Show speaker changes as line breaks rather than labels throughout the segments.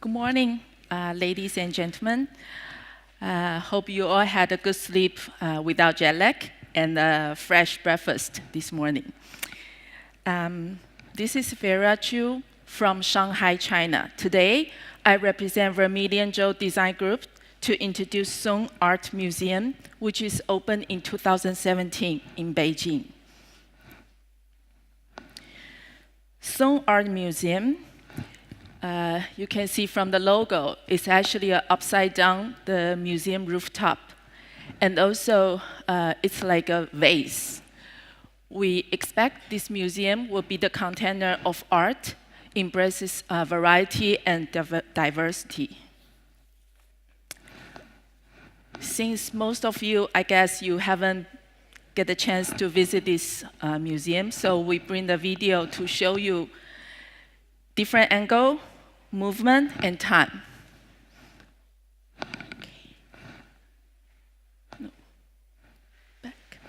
Good morning, ladies and gentlemen. Hope you all had a good sleep without jet lag and a fresh breakfast this morning. This is Vera Zhou from Shanghai, China. Today, I represent Vermilion Zhou Design Group to introduce Zhou Art Museum, which is opened in 2017 in Beijing. Zhou Art Museum, you can see from the logo, it's actually upside down the museum rooftop. And also, it's like a vase. We expect this museum will be the container of art, embraces variety and diversity. Since most of you, I guess you haven't get the chance to visit this museum, so we bring the video to show you different angle, movement, and time. Okay. No. Back.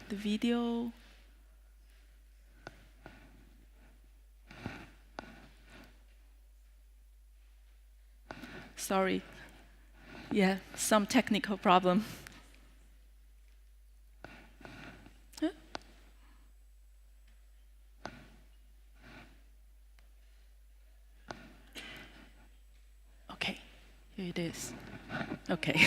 The video. Sorry. Yeah, some technical problem. Okay, here it is. Okay.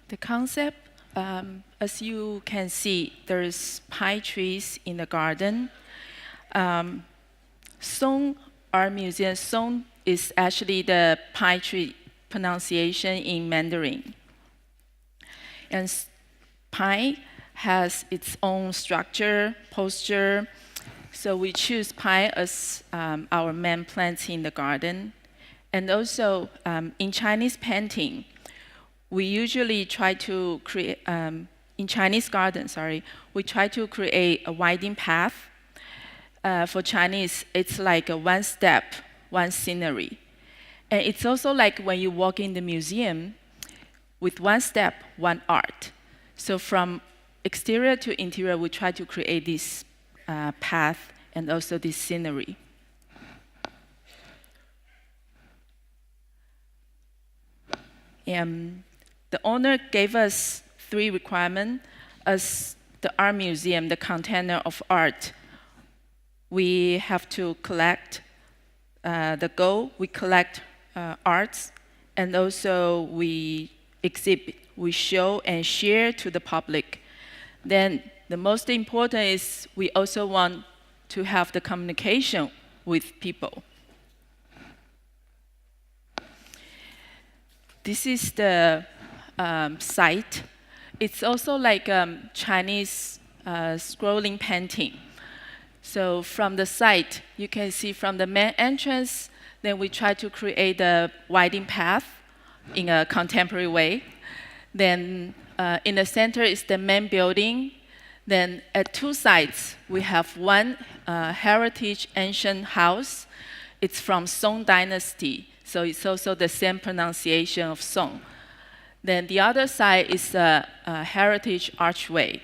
The concept, as you can see, there's pine trees in the garden. Zhou Art Museum, Zhou is actually the pine tree pronunciation in Mandarin. And pine has its own structure, posture, so we choose pine as our main plant in the garden. And also, in Chinese painting, we usually try to create, in Chinese garden, we try to create a winding path. For Chinese, it's like a one step, one scenery. And it's also like when you walk in the museum, with one step, one art. So from exterior to interior, we try to create this path and also this scenery. And the owner gave us 3 requirements. As the art museum, the container of art, we have to collect the goal. We collect arts, and also we exhibit, we show and share to the public. Then the most important is we also want to have the communication with people. This is the site. It's also like Chinese scrolling painting. So from the site, you can see from the main entrance, then we try to create a winding path in a contemporary way. Then in the center is the main building. Then at 2 sides, we have one heritage ancient house. It's from Song Dynasty, so it's also the same pronunciation of Song. Then the other side is a heritage archway.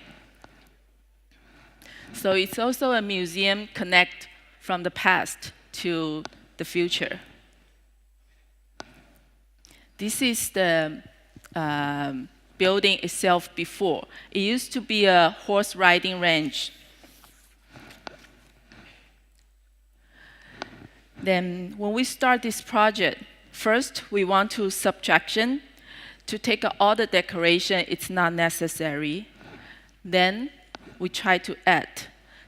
So it's also a museum connect from the past to the future. This is the building itself before. It used to be a horse riding range. Then when we start this project, first we want to subtraction. To take all the decoration, it's not necessary. Then we try to add.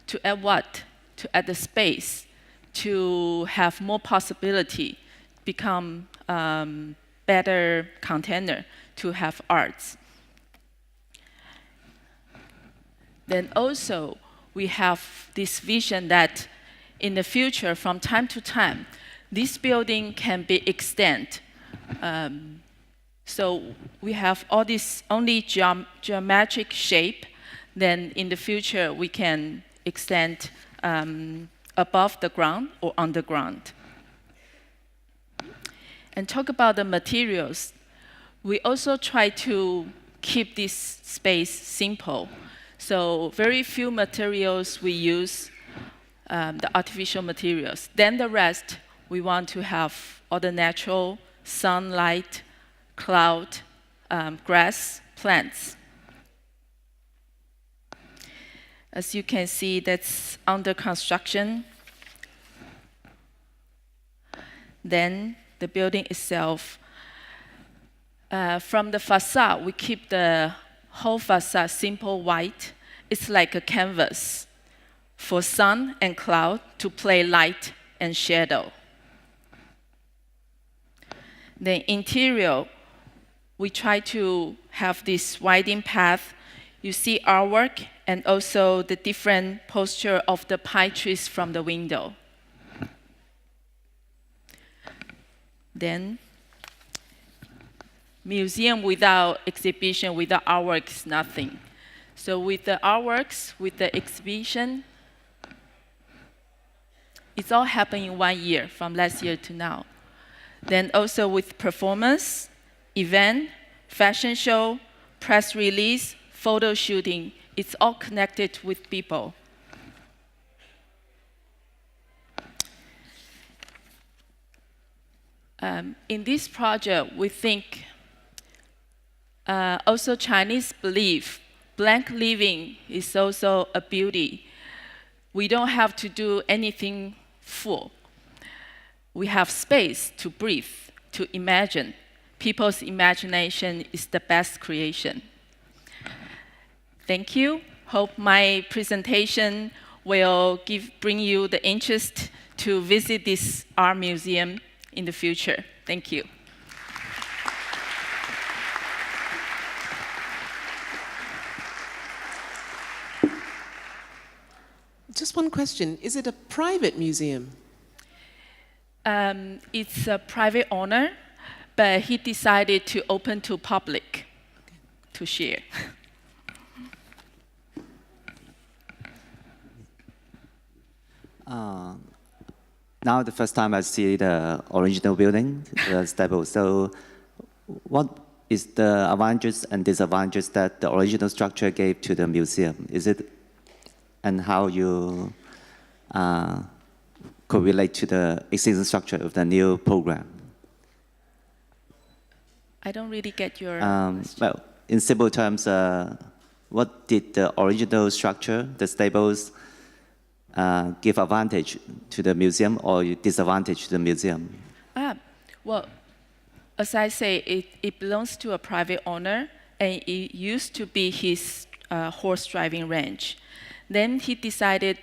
To add what? To add the space, to have more possibility, become better container, to have arts. Then also, we have this vision that in the future, from time to time, this building can be extended. So we have all this only geometric shape. Then in the future, we can extend above the ground or underground. And talk about the materials. We also try to keep this space simple. So very few materials we use, the artificial materials. Then the rest, we want to have all the natural sunlight, cloud, grass, plants. As you can see, that's under construction. Then the building itself, from the facade, we keep the whole facade simple white. It's like a canvas for sun and cloud to play light and shadow. The interior, we try to have this winding path. You see artwork and also the different posture of the pine trees from the window. Then, museum without exhibition, without artwork is nothing. So with the artworks, with the exhibition, it's all happened in 1 year, from last year to now. Then also with performance, event, fashion show, press release, photo shooting, it's all connected with people. In this project, we think also Chinese believe blank living is also a beauty. We don't have to do anything full. We have space to breathe, to imagine. People's imagination is the best creation. Thank you. Hope my presentation will bring you the interest to visit this art museum in the future. Thank you.
Just one question. Is it a private museum?
It's a private owner, but he decided to open to public to share.
Now the first time I see the original building, the stable. So what is the advantages and disadvantages that the original structure gave to the museum? Is it, and how you could relate to the existing structure of the new program?
I don't really get your question.
Well, in simple terms, what did the original structure, the stables, give advantage to the museum or disadvantage to the museum?
Well, as I say, it belongs to a private owner, and it used to be his horse driving ranch. Then he decided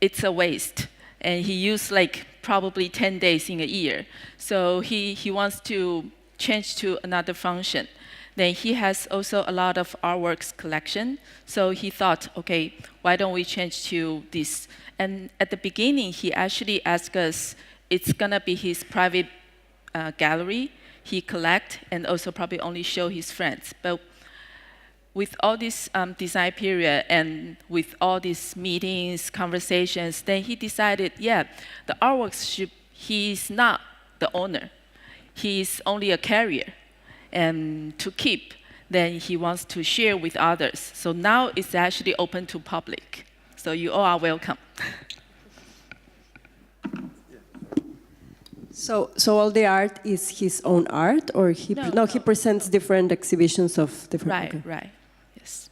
it's a waste, and he used like probably 10 days in a year. So he wants to change to another function. Then he has also a lot of artworks collection. So he thought, okay, why don't we change to this? And at the beginning, he actually asked us, it's gonna be his private gallery. He collect and also probably only show his friends. But with all this design period and with all these meetings, conversations, then he decided, yeah, the artworks he's not the owner. He's only a carrier. And to keep, then he wants to share with others. So now it's actually open to public. So you all are welcome.
So all the art is his own art, or he he presents different exhibitions of different.
Right,
okay.
right, yes.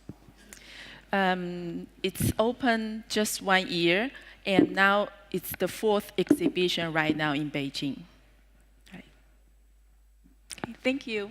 It's open just 1 year, and now it's the 4th exhibition right now in Beijing. Right. Okay, thank you.